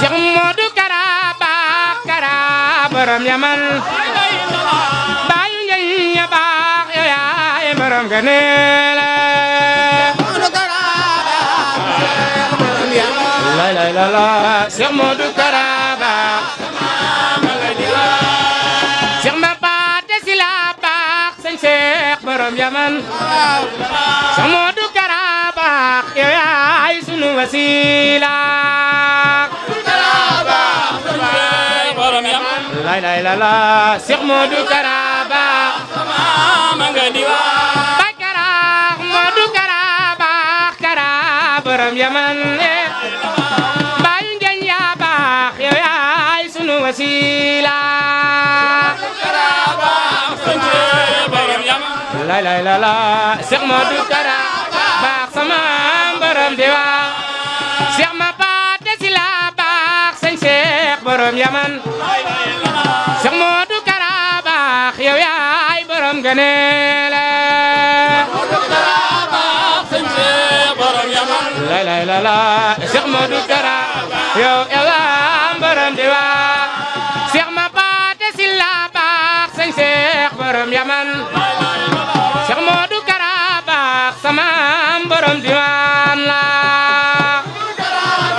Cheikh Modou Kara baax Kara borom yaman bayu ngay ya baax yow yaay borom ganeel la Cheikh Modou Kara baax Cheikh ma paate si la baax sëñ Cheikh borom yaman Cheikh Modou Kara baax yow yaay sunu wasila la Cheikh Modou Kara baax bay Kara Modou Kara baax Kara borom yaman bayu ngeen ya baax yow yaay sunu wasila la Cheikh Modou Kara baax sama borom diwa Cheikh ma paate si la baax sëñ Cheikh borom yaman Cheikh Modou Kara baax yow yaay borom ganeel la Cheikh Modou Kara yow yaay borom diwa Cheikh ma paate si la baax sëñ Cheikh borom yaman Cheikh Modou Kara baax sama borom diwaan la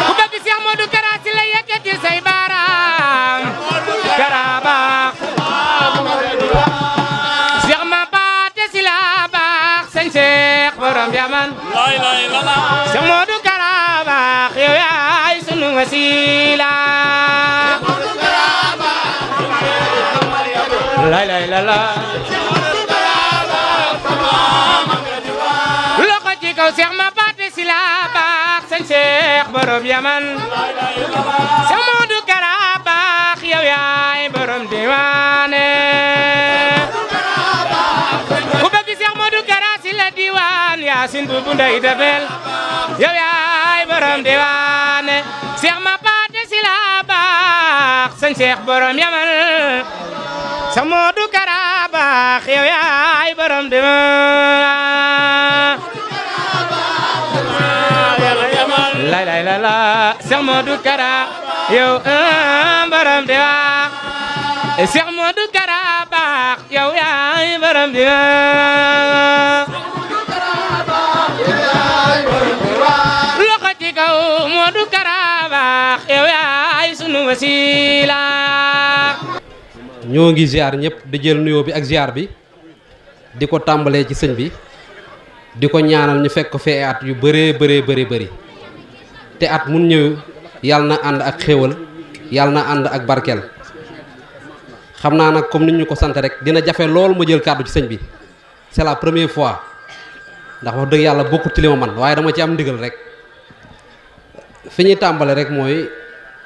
ku bëgg Cheikh Modou Kara si la yëkkati say baaraam Kara baax Cheikh ma paate si la baax sëñ Cheikh borom yaman Cheikh Modou Kara baax yow yaay sunu wasila la loxo ci kaw Cheikh ma paate si la baax sëñ Cheikh borom yaman Cheikh Modou Kara baax yow yaay borom diwaane ku bëgg Cheikh Modou Kara si la diwaan Yaasin bu ndey dabel yow yaay borom diwaane Cheikh ma paate si la baax sëñ Cheikh borom yaman Cheikh Modou Kara baax yow yaay borom diwaan la Cheikh Modou Kara yow borom diwaan Cheikh Modou Kara baax yow yaay borom diwaan loxo ci kaw Modou Kara baax yow yaay sunu wasila ñoo ngi ziar ñëpp di jël nuyoo bi ak ziar bi di ko tàmbalee ci sëñ bi di ko ñaanal ñu fekk ko fee at yu bëree bëri te at mun ñëw yàlla na ànd ak xéewal yàlla na ànd ak barkeel xam naa nag comme nit ñu ko sant rek dina jafe lool ma jël kàddu ci sëñ bi c'est la première fois ndax wax dëgg yàlla bokkut ci li ma man waaye dama ci am ndigal rek fi ñuy tàmbale rek mooy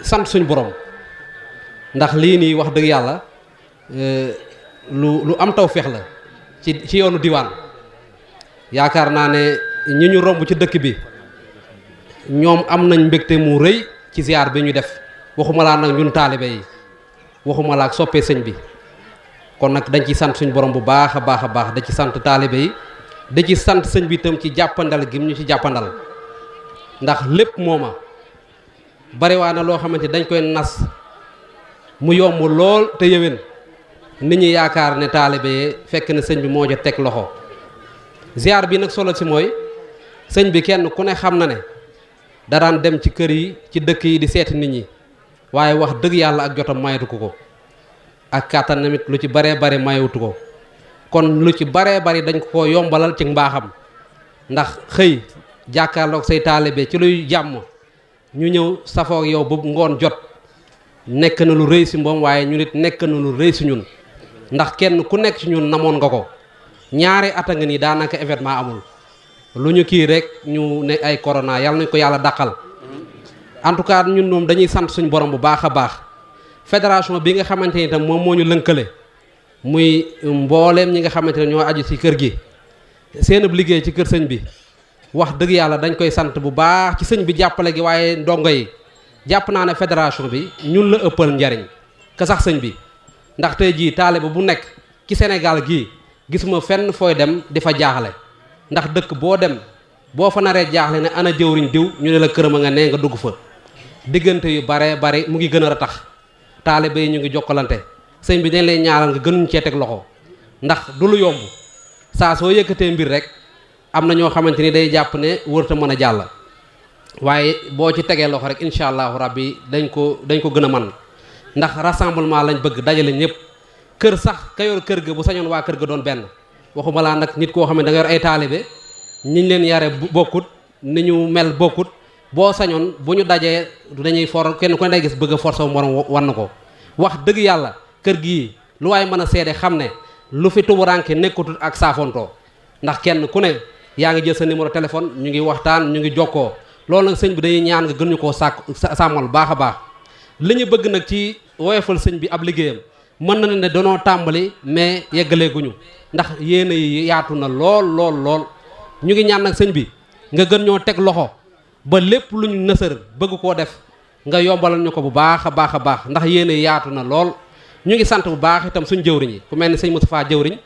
sant suñ borom ndax lii nii wax dëgg yàlla lu am tawfeex la ci yoonu diwaan yaakaar naa ne ñi ñu romb ci dëkk bi ñoom am nañ mbégte mu rëy ci ziar bi ñu def waxuma laa nag ñun taalibe yi waxuma laa ak soppee sëñ bi kon nag dañ ci sant suñ borom bu baax a baax da ci sant taalibe yi da ci sant sëñ bi itam ci jàppandal gi ñu ci jàppandal ndax lépp mooma bariwaa na loo xamante dañ koy nas mu yomb lool te yéwén nit ñi yaakaar ne taalibe yi fekk na sëñ bi moo ca teg loxo ziar bi nag solo si mooy sëñ bi kenn ku ne xam na ne da daan dem ci kër yi ci dëkk yi di seeti nit ñi waaye wax dëgg yàlla ak jotam mayatu ko ak kàttan tamit lu ci baree bari mayatu ko kon lu ci baree bari dañ ko yombalal ci mbaaxam ndax xëy jàkkaarloog say taalibe ci luy jàmm ñu ñëw safoog yow bu ngoon jot nekk na lu rëy si moom waaye ñu nit nekk na lu rëy si ñun ndax kenn ku nekk ci ñun namoon nga ko ñaari at a nga nii daanaka événement amul lu ñu kii rek ñu ne ay corona yàlla nañ ko yàlla dàqal en tout cas ñun moom dañuy sant suñu borom bu baax a baax fédération bi nga xamante ni tam moom moo ñu lënkale muy mbooleem ñi nga xamante ne ñoo aju ci kër gi seenub liggéey ci kër sëñ bi wax dëgg yàlla dañ koy sant bu baax ci sëñ bi jàppale gi waaye ndongo yi jàpp naa ne fédération bi ñun la ëppal njariñ ka sax sëñ bi ndax tey jii taalibe bu nekk ci Sénégal gii gisuma fenn fooy dem di fa jaaxle ndax dëkk boo dem boo fa naree jaaxle ne ana jëwriñ diw ñu ne la këram a nga nee nga dugg fa diggante yu bare bari mu ngi gën a ratax taalibe yi ñu ngi jokkalante sëñ bi dañ lay ñaaral nga gënuñ cee teg loxo ndax du lu yomb saa soo yëkkatee mbir rek am na ñoo xamante ni day jàpp ne wërta mën a jàll waaye boo ci tegee loxo rek incha allahu rabbi dañ ko gën a man ndax rassemblement lañ bëgg dajale ñëpp kër sax ka yor kër ga bu sañoon waa kër ga doon benn waxuma laa nag nit koo xam ne da nga yor ay taalibe ñiñ leen yare bokkut ni ñu mel bokkut boo sañoon bu ñu dajee dañuy for kenn ku ne day gis bëgg a for sa morom wan na ko wax dëgg yàlla kër gii lu waaye mën a seede xam ne lu fi tuburanke nekkatul ak saafontoo ndax kenn ku ne yaa ngi jël sa numéro téléphone ñu ngi waxtaan ñu ngi jokkoo loolu nag sëñ bi dañuy ñaan nga gën ñu koo sàmmal baax a baax li ñu bëgg nag ci woyofal sëñ bi ab liggéeyam mën na ne danoo tàmbali mais yeggaleeguñu ndax yéene yi yaatu na lool ñu ngi ñaan nag sëñ bi nga gën ñoo teg loxo ba lépp lu ñu nësër bëgg koo def nga yombalal ñu ko bu baax a baax ndax yéene yaatu na lool ñu ngi sant bu baax itam suñ jëwriñ yi ku mel ni sëñ Moustapha jëwriñ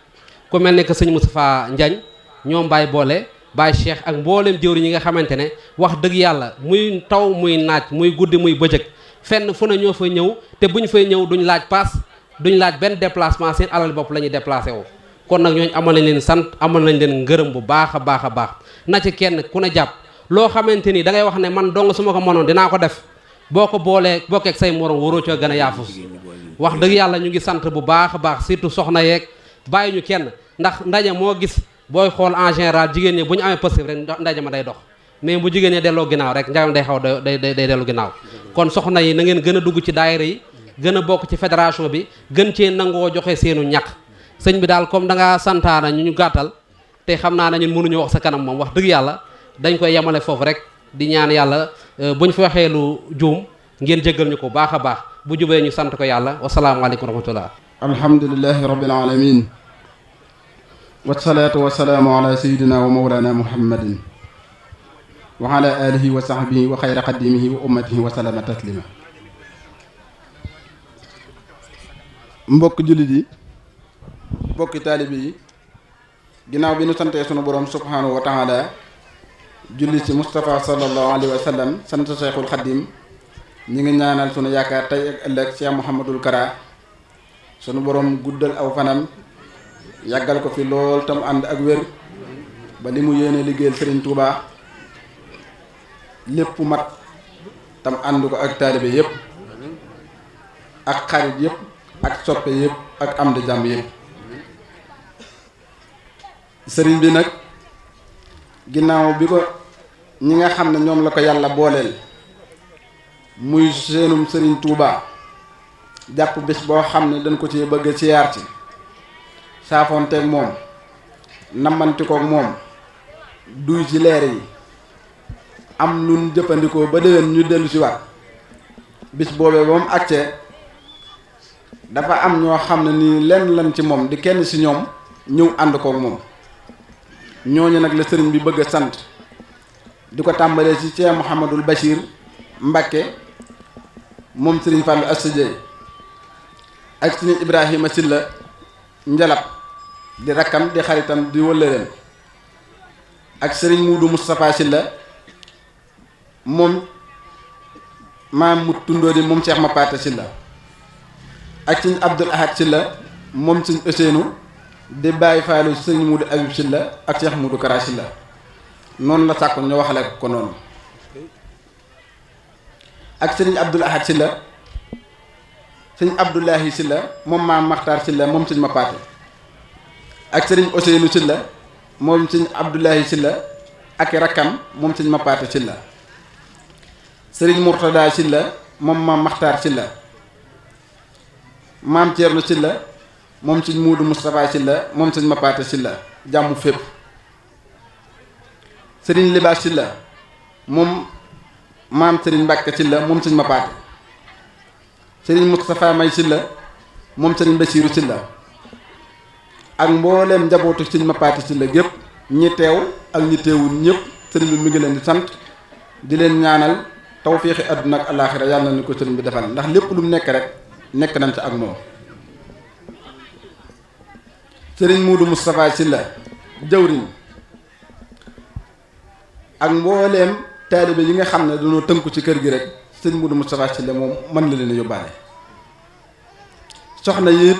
ku mel ni que sëñ Moustapha Njañ ñoom Baye Boole Baye Cheikh ak mbooleem jëwriñ yi nga xamante ne wax dëgg yàlla muy taw muy naaj muy guddi muy bëccëg fenn fu ne ñoo fa ñëw te buñ fay ñëw duñ laaj paas duñ laaj benn déplacement seen alal bopp la ñuy déplacé woo kon nag ñooñu amal nañ leen sant amal nañ leen ngërëm bu baax a baax na ci kenn ku ne jàpp loo xamante ni da ngay wax ne man dong su ma ko mënoon dinaa ko def boo ko bokkeek say morom waroo coo gën a yaafus wax dëgg yàlla ñu ngi sant bu baax a baax surtout soxna yeeg bàyyi ñu kenn ndax ndaje moo gis booy xool en général jigéen ñi bu ñu amee positif rek ndaje ma day dox mais bu jigéen ñi delloo ginnaaw rek njawam day xaw day dellu ginnaaw kon soxna yi na ngeen gën a dugg ci daayira yi gën a bokk ci fédération bi gën cee nangoo joxe seenu ñàkk sëñ bi daal comme da ngaa santaana ñu gàttal te xam naa ne ñun mënuñu wax sa kanam moom wax dëgg yàlla dañ koy yemale foofu rek di ñaan yàlla buñ fi waxee lu juum ngeen jéggal ñu ko baax a baax bu jubee ñu sant ko yàlla wasalaamaaleykum wa rahmatullah alhamdulilahi rabbil alamin wasalaatu wasalaamu ala sayidina wa mawlana muhammadin wa ala alihi wa sahbihi wa xayra qadimihi wa ummatihi wa salama taslima mbokk jullit yi mbokki taalibi yi ginnaaw bi nu santee sunu borom subhanahu wa taala julli ci Moustapha sallallahu alayhi wa sallam sant Cheikhul Khadim ñi ngi ñaanal sunu yaakaar tey ak ëllëg Cheikh Mouhamadul Kara sunu borom guddal aw fanam yàggal ko fi lool tam ànd ak wér ba li mu yéene liggéeyal Serigne Touba lépp mat tam ànd ko ak taalibe yëpp ak xarit yëpp ak soppe yëpp ak am di jàmm yëpp sëriñ bi nag ginnaaw bi ko ñi nga xam ne ñoom la ko yàlla booleel muy seenum sëriñ Touba jàpp bés boo xam ne dañ ko ci bëgg a siyaar ci saafoonteeg moom nammantikook moom duy ci leer yi am nun jëfandikoo ba déwén ñu dellu si waat bis boobee ba mu àccee dafa am ñoo xam ne nii lenn lan ci moom di kenn si ñoom ñëw ànd kook moom ñooñu nag la sëriñ bi bëgg a sant di ko tàmbalee ci Cheikh Mouhamadul Bachir Mbakke moom sëriñ Fallou Asta Dieye ak sëriñ Ibrahima Silla Njalab di rakkam di xaritam di wëllëreem ak sëriñ Muudu Moustapha Silla moom maam mu tundoo di moom Cheikh Mapata Silla ak sëriñ Abdul Ahad Silla moom sëriñ Ousseynou di bàyyi faalu sëriñ Muudu Ayub Silla ak Cheikh Muudu Kara Silla noonu la sàkku ñu waxale ko noonu ak sëriñ Abdul Ahad Silla sëriñ Abdoulahi Silla moom maam Maxtaar Silla moom sëriñ Mapate ak sëriñ Ousseynou Silla moom sëriñ Abdoulahi Silla ak rakkam moom sëriñ Mapate Silla sëriñ Mourtada Silla moom maam Maxtaar Silla maam Thierno Silla moom sëriñ Muudu Moustapha Silla moom sëriñ Mapate Silla jàmm fépp sëriñ Libaas Silla moom maam sëriñ Mbàkke Silla moom sëriñ Mapate sëriñ Moustapha May Silla moom sëriñ Basiiru Silla ak mbooleem njabootu sëriñ Mapate Silla gépp ñi teew ak ñi teewul ñëpp sëriñ bi mu ngi leen di sant di leen ñaanal tawféexi àdduna ak alaaxira yàlla na ni ko sëriñ bi defal ndax lépp lu mu nekk rek nekk nañ ci ak moom sëriñ Muudu Moustapha Silla jawriñ ak mbooleem taalibe yi nga xam ne dañoo tënku ci kër gi rek sëñ Modou Moustapha Sylla moom mën la leen a yóbbaale. soxna yi it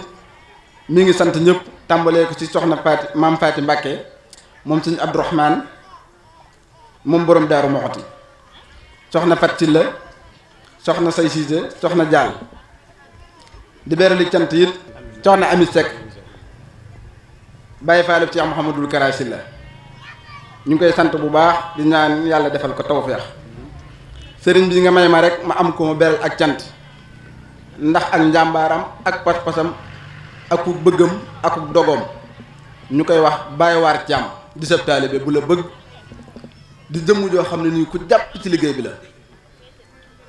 mi ngi sant ñëpp tàmbalee ko ci soxna Faati maam Faati Mbàkke moom sëñ Abdourahmane moom borom Daaru Moxoti soxna Fat Sylla soxna Say Siise soxna Jaal di berali cant it soxna Ami Seck bàyyi faalub Cheikh Mouhamadul Kara Sylla ñu ngi koy sant bu baax di ñaan yàlla defal ko tawfeex sëriñ bi nga may ma rek ma am ko ma beral ak cant ndax ak njàmbaaram ak pas-pasam ak ku bëggam ak ku dogoom ñu koy wax Baye Waar Thiam di sab taalibe bu la bëgg di jëmm joo xam ne nii ku jàpp ci liggéey bi la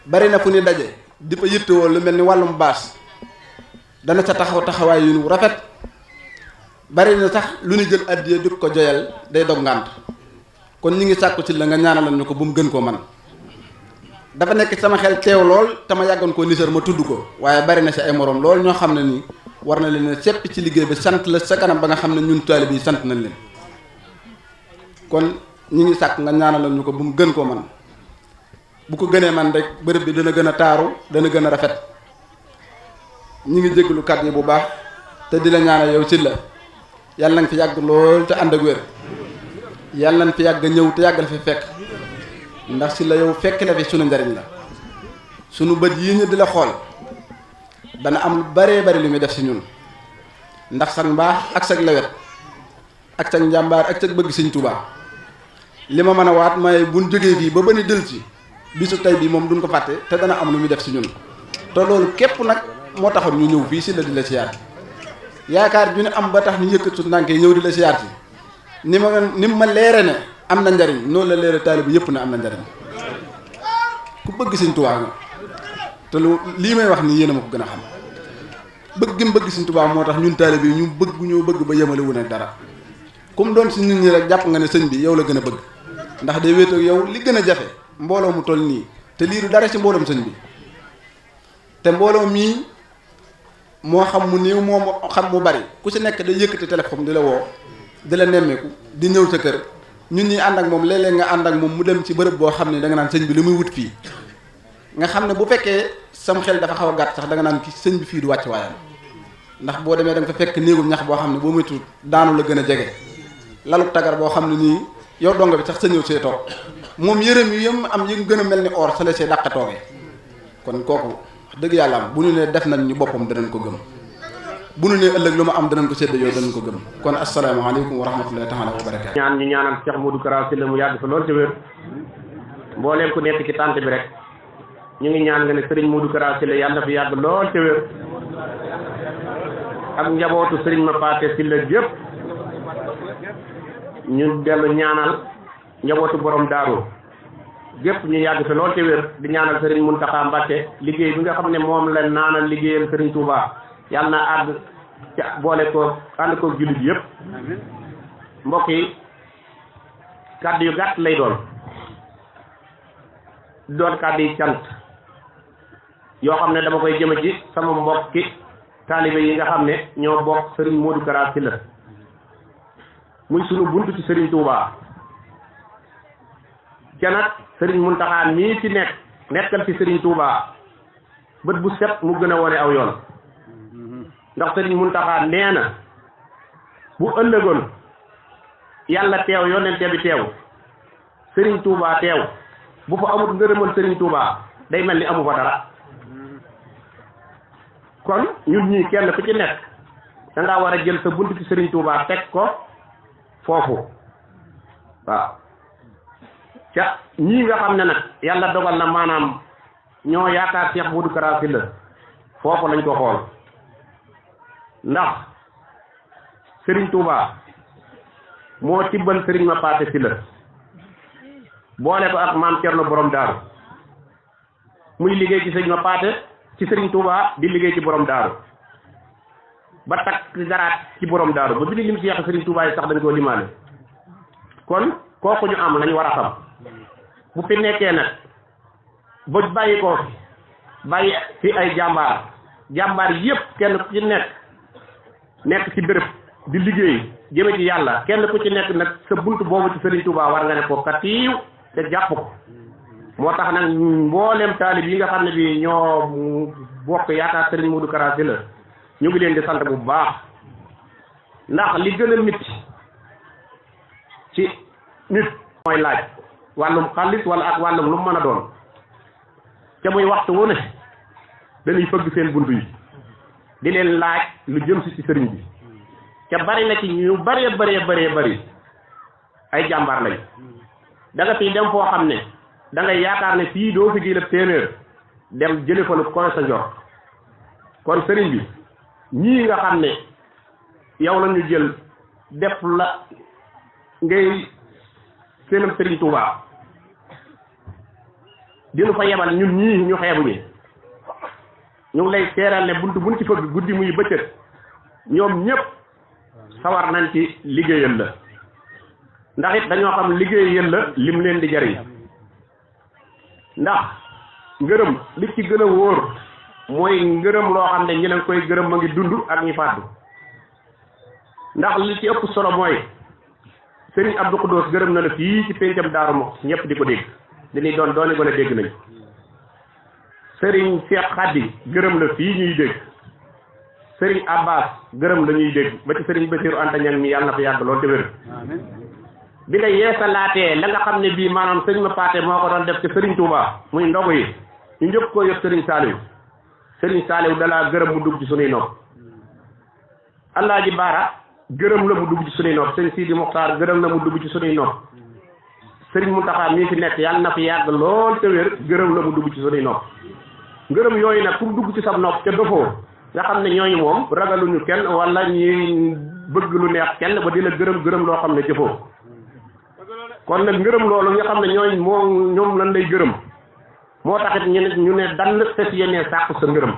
bari na fu ni daje di fa yittewoo lu mel ni wàllum baas dana ca taxaw taxawaay yu nu rafet bari na sax lu ñu jël addiya di ko joyal day dog ngànt kon ñi ngi sàkku ci la nga ñaanalal ñu ko bu mu gën koo man dafa nekk sama xel teew lool te ma yàggoon koo nisar ma tudd ko waaye bari na si ay moroom lool ñoo xam ne nii war na leen a sepp ci liggéey bi sant la sa kanam ba nga xam ne ñun taalibe yi sant nañ leen kon ñi ngi sàkk nga ñaanalal ñu ko bu mu gën koo man bu ko gënee man rek bërëb bi dana gën a taaru dana gën a rafet ñi ngi jégalu kàddu yi bu baax te di la ñaanal yow Sylla yàlla na nga fi yàgg lool te ànd ak wér yàlla nañ fi yàgg ñëw te yàgg la fi fekk ndax Sylla yow fekk la fi sunu njariñ la sunu bët yii ñu di la xool dana am lu baree bari lu muy def si ñun ndax sag mbaax ak sag lewet ak sag njàmbaar ak sag bëgg Sëñ Tuubaa li ma mën a waat may buñ jógee fii ba ni dël ci bisu tey bii moom duñ ko fàtte te dana am lu muy def si ñun te loolu képp nag moo taxoon ñu ñëw fii Sylla di la siyaar yaakaar ju ne am ba tax ñu yëkkat su ndànk yi ñëw di la siyaar si ni ma leere ne am na njariñ noonu la leere taalibe yëpp ne am na njariñ ku bëgg Sëñ Tuubaa nga te lu lii may wax nii yéen a ma ko gën a xam bëgg gi mu bëgg Sëñ Tuubaa moo tax ñun taalibe yi ñu ñoo bëgg ba yemale wu ne dara comme doon si nit ñi rek jàpp nga ne sëñ bi yow la gën a bëgg ndax day wéet ak yow li gën a jafe mbooloo mu toll nii te lii du dara ci mbooloom sëñ bi te mbooloo mii moo xam mu néew moo xam mu bari ku ci nekk day yëkkati téléphone di la woo di la nemmeeku di ñëw sa kër ñun ñi ànd ak moom léeg-léeg nga ànd ak moom mu dem ci bërëb boo xam ne da nga naan sëñ bi li muy wut fii nga xam ne bu fekkee sam xel dafa xaw a gàtt sax da nga naan ki sëñ bi fii du wàcc waayam ndax boo demee da nga fa fekk néegum ñax boo xam ne boo moytu daanu la gën a jege lalub tagar boo xam ne nii yow donga bi sax sa ñëw see toog moom yërëm yi yëm am yi gën a mel ni or sa la see dàq toogee kon kooku dëgg yàlla am bu ñu ne def nañ ñu boppam danañ ko gëm bu ñu ne ëllëg lu ma am danañ ko sédd yooyu danañ ko gëm kon asalaamaaleykum wa rahmatullahi taala wa barakaatu. ñaan ñu ñaanal Cheikh Modou Kara Sylla mu yàgg fa lool ci wér mbooleem ku nekk ci tànt bi rek ñu ngi ñaan nga ne Serigne Modou Kara Sylla yàlla fi yàgg lool ci wér ak njabootu Serigne Mapaté Sylla yëpp ñu dellu ñaanal njabootu borom daaru gépp ñu yàgg fi lool ci wér di ñaanal Serigne Mountakha Mbacké liggéey bi nga xam ne moom la naanal liggéeyal Serigne Touba yàlla na àgg ca boole ko ànd ko jullit yëpp mbokk yi kàddu yu gàtt lay doon kàddu yi cant yoo xam ne dama koy jëme ci sama mbokki taalibe yi nga xam ne ñoo bokk Serigne Modou Kara Sylla muy sunu buntu ci Serigne Touba ca nag Serigne Mountakha mii ci nekkal ci Serigne Touba bët bu set mu gën a wone aw yoon ndax Serigne Mountakha nee na bu ëllëgoon yàlla teew yonente bi teew Serigne Touba teew bu fa amul ngërëmal Serigne Touba day mel ni amu fa dara kon ñun ñii kenn ku ci nekk da ngaa war a jël sa bunt ci Serigne Touba teg ko foofu waaw ca ñii nga xam ne nag yàlla dogal na maanaam ñoo yaakaar Cheikh Modou Kara Sylla foofu lañ ko xool ndax Serigne Touba moo tibbal Serigne Mapaté Sylla boole ko ak maam Thierno borom daaru muy liggéey ci Serigne Mapaté ci Serigne Touba di liggéey ci borom daaru ba takk garaat ci borom daaru ba bi di lim si yàq Serigne Touba yi sax dañ koo limaale kon kooku ñu am lañ war a xam bu fi nekkee nag ba bàyyi ko bàyyi fi ay jàmbaar yépp kenn ku ci nekk ci béréb di liggéey jëme ci yàlla kenn ku ci nekk nag sa bunt boobu ci Serigne Touba war nga ne ko katiiw te jàpp ko moo tax nag mboolem taalib yi nga xam ne bi ñoo bokk yaakaar Serigne Modou Kara Sylla ñu ngi leen di sant bu baax ndax li gën a métti ci nit mooy laaj wàllum xaalis wala ak wàllum lu mu mën a doon ca muy waxtu wu ne dañuy fëgg seen buntu yi di leen laaj lu jëm si ci sëriñ bi ca bari na ci ñu bari ay jàmbaar lañ da nga fiy dem foo xam ne da ngay yaakaar ne fii doo fi jëlee téeméer dem jële fa lu koy sa njort kon sëriñ bi ñii nga xam ne yow la ñu jël def la ngay seenam sëriñ Touba dinu fa yebal ñun ñii ñu xeebu ñi ñu ngi lay seeral ne buñ ci fëgg guddi muy bëccëg ñoom ñëpp sawar nañ ci liggéeyal la ndax it dañoo xam liggéeyal la lim leen di jariñ ndax ngërëm li ci gën a wóor mooy ngërëm loo xam ne ñi leen koy gërëm ma ngi dund ak ñi fàddu ndax li ci ëpp solo mooy Serigne Abdou Khoudoss gërëm na la fii ci péncam Daaru Muxti ñëpp di ko dégg dañuy dooni gone dégg nañ Serigne Cheikh Khady gërëm la fii ñuy dégg Serigne Abbas gërëm la ñuy dégg ba ci Serigne Bassirou Anta Niang mi yàlla na fa yàgg loolu te wér bi nga yeesalaatee la nga xam ne bii maanaam sëñ ma paate moo ko doon def ci Serigne Touba muy ndogu yi ñu njëkk koo yëpp Serigne Saliou dalaa gërëm mu dugg ci sunuy nopp Alaaji Baara gërëm la mu dugg ci sunuy nopp sëñ Sidi Mokhtar gërëm la mu dugg ci sunuy nopp Serigne Mountakha mii fi nekk yàlla na fi yàgg lool te wér gërëm la mu dugg ci sunuy nopp ngërëm yooyu nag pour dugg ci sa nopp te dofoo nga xam ne ñooñu moom ragaluñu kenn wala ñuy bëgg lu neex kenn ba dina gërëm loo xam ne jëfoo kon nag ngërëm loolu nga xam ne ñoom lan lay gërëm moo taxit ñu ne dann fes yéene sàkku sa ngërëm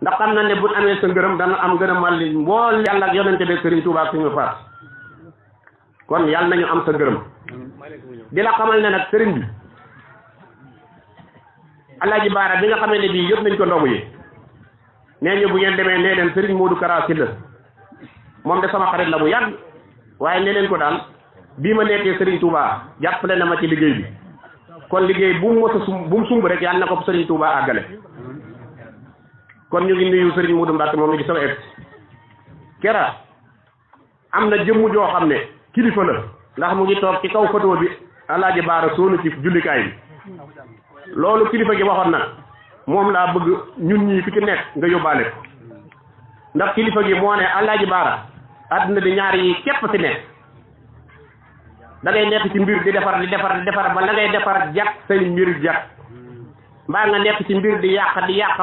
ndax xam na ne buñ amee sa ngërëm dana am ngërëmal li mbool yàlla ak yonente be Serigne Touba ak suñu faas kon yàlla nañu am sa ngërëm di la xamal ne nag sëriñ bi Alaaji Baara bi nga xamee ne bii yëpp nañ ko ndogu yi nee ñu bu ngeen demee nee leen Serigne Modou Kara Sylla moom de sama xarit la bu yàgg waaye nee leen ko daal bii ma nekkee Serigne Touba jàppale na ma ci liggéey bi kon liggéey bu mu mos a bu mu sumb rek yàlla na ko Serigne Touba àggale kon ñu ngi nuyu Serigne Modou Mbacke moom mi di sama ex kera am na jëmm joo xam ne kilifa la ndax mu ngi toog ci kaw photo bi Alaaji Baara soonu ci jullikaay bi loolu kilifa gi waxoon nag moom laa bëgg ñun ñii ku ci nekk nga yóbbaale ko ndax kilifa gi moo ne Alaaji Baara àdduna di ñaar yi képp ci nekk da ngay nekk ci mbir di defar ba la ngay defar jàkk say mbir jàkk mbaa nga nekk ci mbir di yàq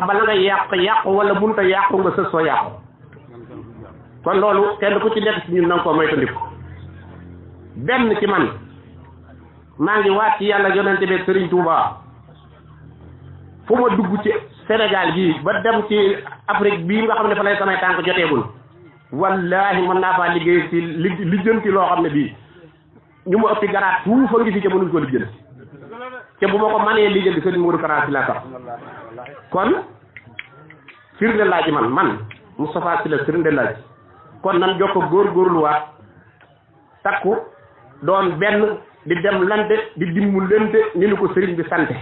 ba la ngay yàq wala bunta yàqu nga sës soo yàqu kon loolu kenn ku ci nekk ci ñun na nga koo moytandiku benn ci man maa ngi waat ci yàlla yonente bi Serigne Touba fu ma dugg ci Sénégal gii ba dem ci Afrique bii nga xam ne fa lay samay tànk joteegul wallaahi mën naa faa liggéey ci lijjanti loo xam ne bii ñu ma ëppi garaat fuufa ngi fi ca mënuñ ko lijjanti te bu ma ko manee lijjanti Serigne Modou Kara Sylla sax kon firnde laa ci man Moustapha Sylla firnde laa ci kon nan jokko góorgóorluwaat takku doon benn di dem lante di dimbu lente ni ñu ko sëriñ bi sante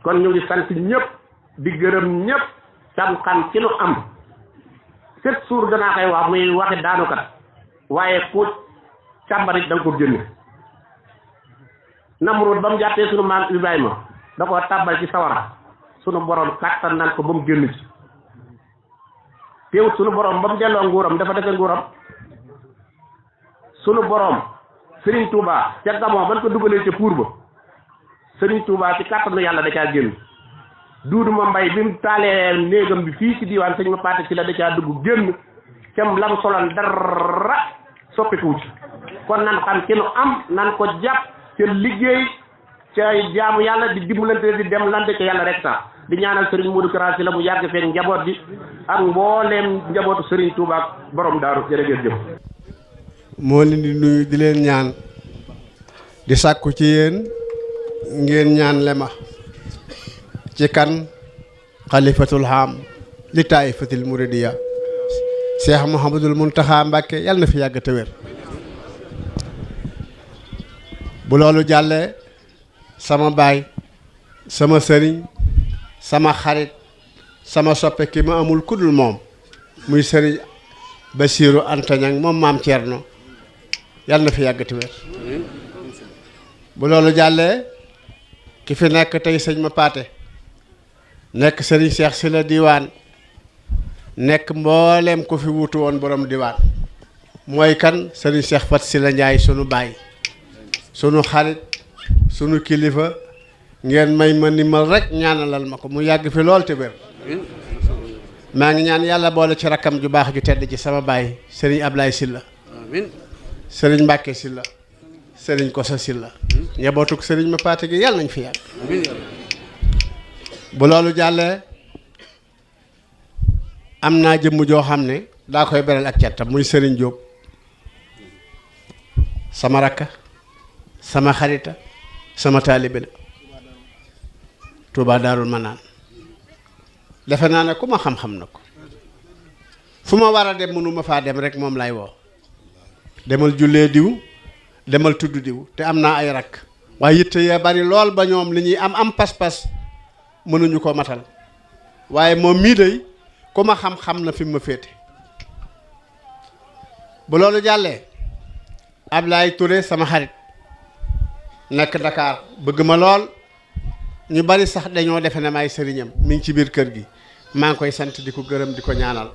kon ñu ngi sant ñëpp di gërëm ñëpp xam-xam ci nu am chaque jour danaa koy wax muy waxi daanukat waaye ku càmbarit da nga ko génne Namrud ba mu jàppee sunu maam Ibrahima da koo tàbbal ci sawara sunu borom kàttan nan ko ba mu génn ci teewut sunu borom ba mu delloo nguuram dafa defe nguuram sunu borom Serigne Touba ca Gabon ban ko dugalee ca puur ba Serigne Touba ci kàttanu yàlla da caa génn Duudu ma mbay bi mu taalee néegam bi fii ci diwaan sëñ ma paate ci la da caa dugg génn cam lam solon dara soppikuwu ci kon nan xam ci nu am nan ko jàpp ca liggéey ca jaamu yàlla di dimbalante di dem lante ca yàlla rek sax di ñaanal Serigne Modou Kara Sylla mu yàgg feek njaboot bi ak mbooleem njabootu Serigne Touba ak borom daaru jërëjëf jëf moo leen di nuyu di leen ñaan di sàkku ci yéen ngeen ñaan lema ci kan xalifatul haam li taifatil muridiya Cheikh Mouhamadul Mountakha Mbacké yàlla na fi yàgg te wér bu loolu jàllee sama baay sama sëriñ sama xarit sama soppe ki ma amul kudul moom muy sëriñ Basiiru Anta Ñaŋ moom maam Thierno yàlla na fi yàggati wér bu loolu jàllee ki fi nekk tey sëñ ma paate nekk sëriñ Cheikh Sylla diwaan nekk mbooleem ko fi wutu woon borom diwaan mooy kan sëriñ Cheikh Fat Sylla Njaay sunu baay sunu xarit sunu kilifa ngeen may ma nimal rek ñaanalal ma ko mu yàgg fi lool te wér maa ngi ñaan yàlla boole ci rakkam ju baax ju tedd ci sama baay sëriñ Ablaye Sylla sëriñ Mbàkke Sylla sëriñ Kosa Sylla njabootuk sëriñ ma paate gi yàlla nañ fi yàgg bu loolu jàllee am naa jëmm joo xam ne daa koy beral ak cattam muy sëriñ Jóob sama rakka sama xarita sama taalibe la Tuubaa Daarul Manaan defe naa ne ku ma xam-xam na ko fu ma war a dem mënuma faa dem rek moom lay woo demal jullee diw demal tudd diw te am naa ay rakk waaye yitte ya bari lool ba ñoom li ñuy am pas-pas mënuñu ko matal waaye moom mii day ku ma xam-xam na fi mu ma féete bu loolu jàllee Ablaye Touré sama xarit nekk Dakar bëgg ma lool ñu bari sax dañoo defe ne maay sëriñam mi ngi ci biir kër gi maa ngi koy sant di ko gërëm di ko ñaanal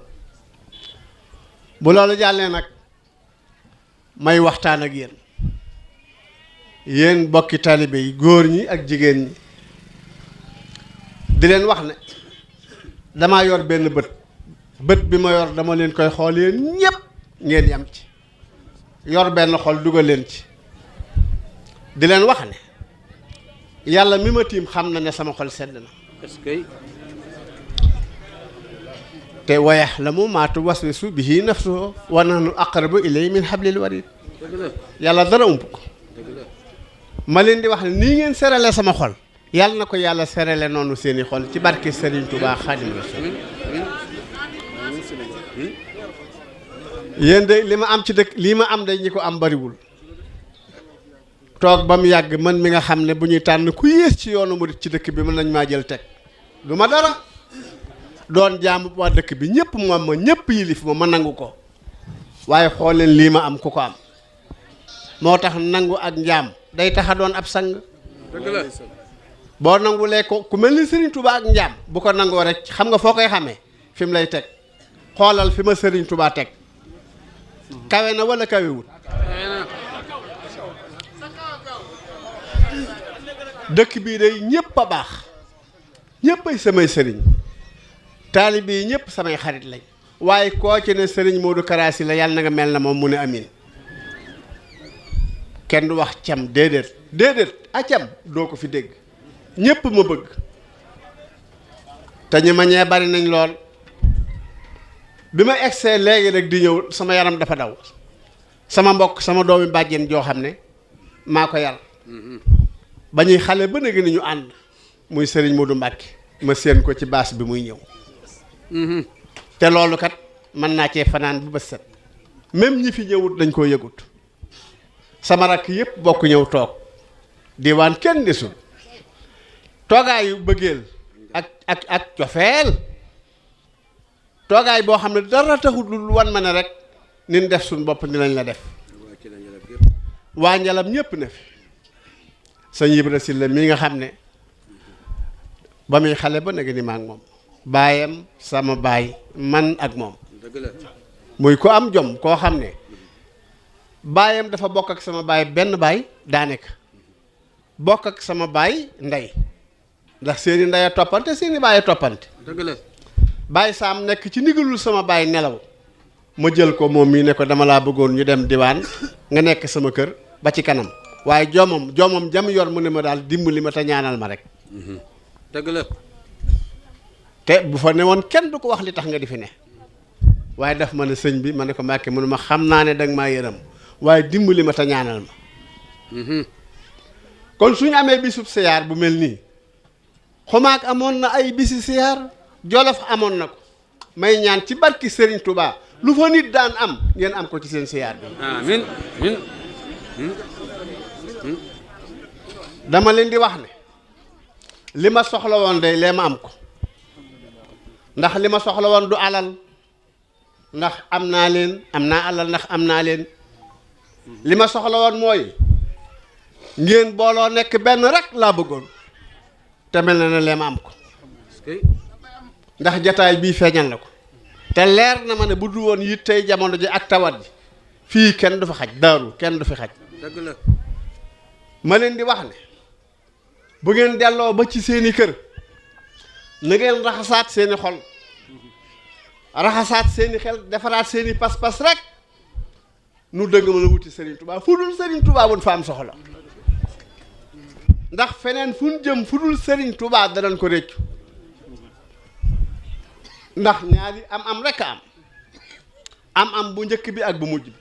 bu loolu jàllee nag may waxtaan ak yéen bokki taalibe yi góor ñi ak jigéen ñi di leen wax ne damaa yor benn bët bi ma yor dama leen koy xool yéen ñépp ngeen yam ci yor benn xol dugal leen ci di leen wax ne yàlla mi ma tiim xam na ne sama xol sedd na est-ce que te wayax la mu maatu waswisu bihi nafsuhu wa nahnu aqrabu ilayhi min hablil warid yàlla dara ump ko ma leen di wax ne nii ngeen serale sama xol yàlla na ko yàlla serale noonu seeni xol ci barke Serigne Touba Xaadimu Rasuul yéen de li ma am ci dëkk lii ma am day ñi ko am bariwul toog ba mu yàgg man mi nga xam ne bu ñuy tànn ku yées ci yoonu murit ci dëkk bi mën nañ maa jël teg du ma dara doon jaamu waa dëkk bi ñëpp moom ma ñëpp yilif ma nangu ko waaye xool leen lii ma am ku ko am moo tax nangu ak njaam day tax a doon ab sang dëgg la boo nangulee ko ku mel ni Serigne Touba ak njaam bu ko nangoo rek xam nga foo koy xamee fi mu lay teg xoolal fi ma Serigne Touba teg kawe na wala kawewut dëkk bii day ñëpp a baax ñëpp ay samay sëriñ taalibe yi ñëpp samay xarit lañ waaye koo ci ne Serigne Modou Kara Sylla la yàlla na nga mel na moom mu ne amin kenn du wax cam déedéet a cam doo ko fi dégg ñëpp ma bëgg te ñi ma ñee bari nañ lool bi ma egsee léegi rek di ñëw sama yaram dafa daw sama mbokk sama doomi bàjjen joo xam ne maa ko yar ba ñuy xale ba léegi ni ñu ànd muy Serigne Modou Mbacke ma séen ko ci baas bi muy ñëw te loolu kat mën naa cee fanaan bu bët set même ñi fi ñëwut dañ koo yëgut sama rakk yëpp bokk ñëw toog diwaan kenn desul toogaayu bëggeel ak cofeel toogaay boo xam ne dara taxut lu wan ma ne rek nin def suñ bopp dinañ la def waa njalam ñëpp ne fi sëñ Ibra Sylla mii nga xam ne ba muy xale ba nag ni ma ak moom baayam sama baay man ak moom muy ko am jom koo xam ne baayam dafa bokk ak sama baay benn baay daanaka bokk ak sama baay ndey ndax seeni ndey a toppante seeni baay a toppante dëgg la baay saam nekk ci ndigalul sama baay nelaw ma jël ko moom mii ne ko dama laa bëggoon ñu dem diwaan nga nekk sama kër ba ci kanam waaye joomam jam yor mu ne ma daal dimbali ma te ñaanal ma rek dëgg la te bu fa ne woon kenn du ko wax li tax nga di fi ne waaye daf ma ne sëñ bi ma ne ko Mbàkke mënu ma xam naa ne danga maa yërëm waaye dimbali ma te ñaanal ma kon suñu amee bisub siyaar bu mel nii xumaag amoon na ay bisi siyaar Jolof amoon na ko may ñaan ci barki Serigne Touba lu fa nit daan am ngeen am ko ci seen siyaar bi amiin dama leen di wax ne li ma soxla woon day lee ma am ko ndax li ma soxla woon du alal ndax am naa leen am naa alal ndax am naa leen li ma soxla woon mooy ngeen booloo nekk benn rek laa bëggoon te mel na ne lee ma am ko ndax jataay bii feeñal na ko te leer na ma ne bu dul woon it tey jamono ji ak tawat ji fii kenn du fa xaj daaru kenn du fi xaj dëgg la ma leen di wax ne bu ngeen delloo ba ci seeni kër na ngeen raxasaat seeni xol raxasaat seeni xel defaraat seeni pas-pas rek nu dëgg mën a wuti Serigne Touba fu dul Serigne Touba wun fa am soxla ndax feneen fu ñu jëm fu dul Serigne Touba danañ ko réccu ndax ñaari am rek a am bu njëkk bi ak bu mujj bi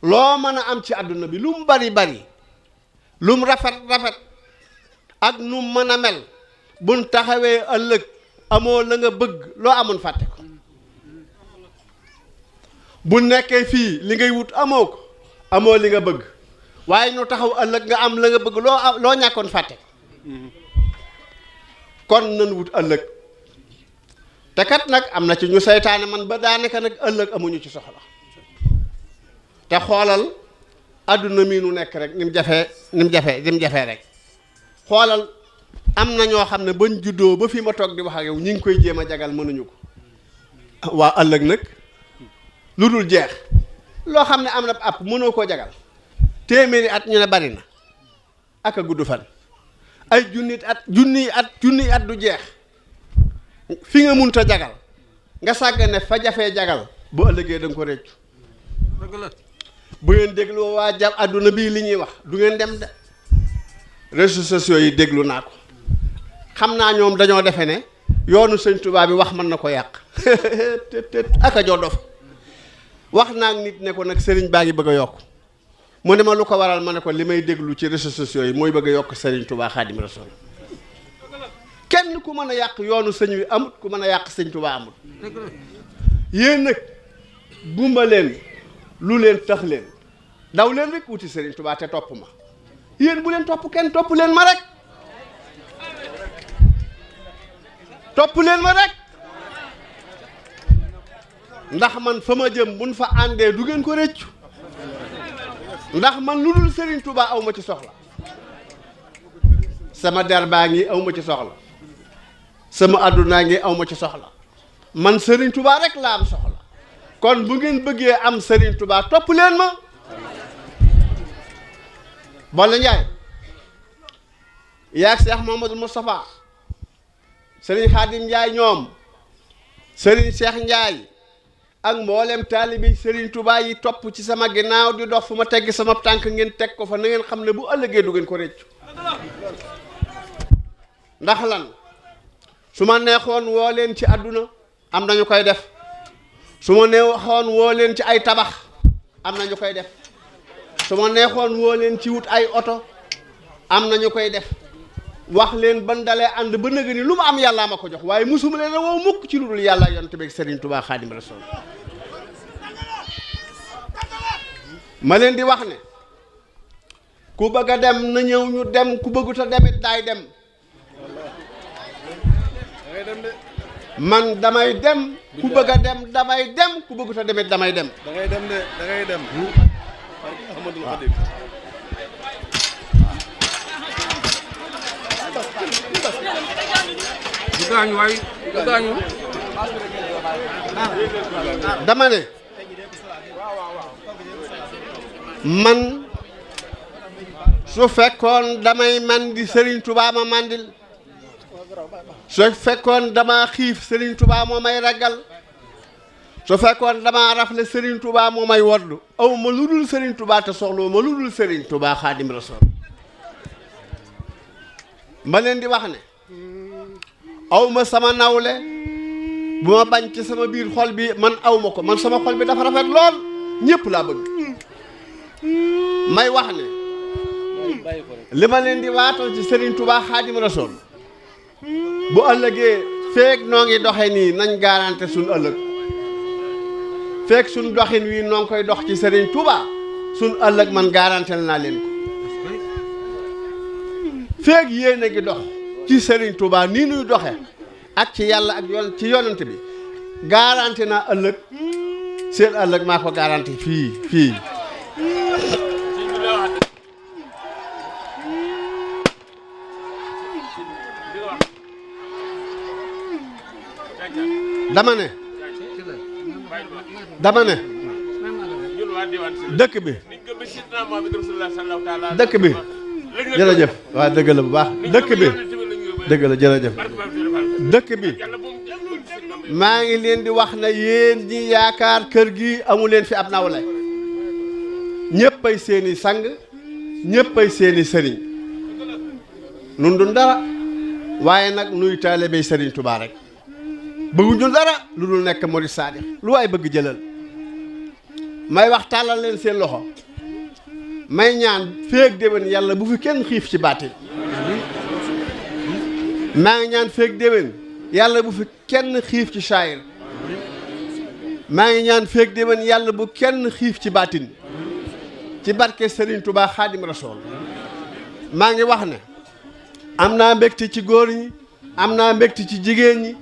loo mën a am ci àdduna bi lu mu bari lu mu rafet ak nu mu mën a mel buñ taxawee ëllëg amoo la nga bëgg loo amoon fàtte ko bu nekkee fii li ngay wut amoo ko amoo li nga bëgg waaye ñu taxaw ëllëg nga am la nga bëgg loo ñàkkoon fàtte kon nan wut ëllëg te kat nag am na ci ñu seytaane man ba daanaka nag ëllëg amuñu ci soxla te xoolal adduna mii nu nekk rek ni mu jafee rek xoolal am na ñoo xam ne bañ juddoo ba fii ma toog di wax ak yow ñi ngi koy jéem a jagal mënuñu ko waa ëllëg nag lu dul jeex loo xam ne am na app mënoo koo jagal téeméeri at ñu ne bari na ak a gudd fan ay junniy at du jeex fi nga munta jagal nga sàggane fa jafee jagal bu ëllëgee da nga ko réccu dëgg la bu ngeen dégloo waa jàpp àdduna bii li ñuy wax du ngeen dem de réseaux sociaux yi déglu naa ko xam naa ñoom dañoo defe ne yoonu sëñ Tuubaa bi wax mën na ko yàq te ak a joo dof wax naa nit ne ko nag sëriñ baa ngi bëgg a yokk mu ne ma lu ko waral ma ne ko li may déglu ci réseaux sociaux yi mooy bëgg a yokk sëriñ Tuubaa Xaadim Rasuul kenn ku mën a yàq yoonu sëñ wi amut ku mën a yàq sëñ Tuubaa amut yéen nag gumba leen lu leen tax leen daw leen rek wuti sëriñ Tuubaa te topp ma yéen bu leen topp kenn topp leen ma rek ndax man fa ma jëm buñ fa àndee du ngeen ko rëccu ndax man lu dul sëriñ Tuubaa aw ma ci soxla sama der baa ngi aw ma ci soxla sama àddunaa ngi aw ma ci soxla man sëriñ Tuubaa rek laa am soxla kon bu ngeen bëggee am sëriñ Tuubaa topp leen ma Bolle Njaay yaag Cheikh Mouhamadou Moustapha sëriñ Xaadim Njaay ñoom sëriñ Cheikh Njaay ak mboolem taalibi sëriñ Tuubaa yi topp ci sama ginnaaw di dox fu ma tegg sama tànk ngeen teg ko fa na ngeen xam ne bu ëllëgee du ngeen ko réccu ndax lan su ma neexoon woo leen ci àdduna am nañu koy def su ma neexoon woo leen ci ay tabax am nañu koy def su ma neexoon woo leen ci wut ay oto am nañu koy def wax leen ban dalee ànd ba nëgë ni lu ma am yàllaa ma ko jox waaye musuma leen a woo mukk ci lu dul yàlla yonent bi Sëriñ Tuubaa Xaadim Rasuul ma leen di wax ne ku bëgg a dem na ñëw ñu dem ku bëggut a demit daay dem man damay dem ku bëgg a dem damay dem ku bëggut a demit damay dem da ngay dem de da ngay dem Ahmadul Xadim du gaañu waay du gaañu dama ne man su fekkoon damay man di Serigne Touba ma mandil su fekkoon dama xiif Serigne Touba moo may ragal su fekkoon dama rafle Serigne Touba moo may woddu aw ma lu dul Serigne Touba te soxloo ma lu dul Serigne Touba Xaadim Rasuul ma leen di wax ne aw ma sama nawle bu ma bañ ci sama biir xol bi man aw ma ko man sama xol bi dafa rafet lool ñëpp laa bëgg may wax ne li ma leen di waatal ci Serigne Touba Xaadim Rasuul bu ëllëgee feek noo ngi doxe nii nañ garanté suñ ëllëg feek suñ doxin wi noo ngi koy dox ci Serigne Touba suñ ëllëg man garanté naa leen ko feeg yéen a ngi dox ci Serigne Touba nii nuy doxe ak ci yàlla ak yoon ci yonent bi garanti naa ëllëg seen ëllëg maa ko garanti fii dama ne dëkk bi jërëjëf waaw dëgg la bu baax dëkk bi dëgg la jërëjëf dëkk bi maa ngi leen di wax na yéen ñi yaakaar kër gi amu leen fi ab nawle ñëppay seeni sang ñëppay seeni sëriñ nun dun dara waaye nag nuy taalibey Sëriñ Tuubaa rek bëgguñu dara lu dul nekk murid saadix lu waay bëgg jëlal may wax tàllal leen seen loxo may ñaan féeg déwén yàlla bu fi kenn xiif ci baatin maa ngi ñaan féeg déwén yàlla bu fi kenn xiif ci saayir maa ngi ñaan féeg déwén yàlla bu kenn xiif ci baatin ci barke Serigne Touba Xaadim Rasool maa ngi wax ne am naa mbégte ci góor ñi am naa mbégte ci jigéen ñi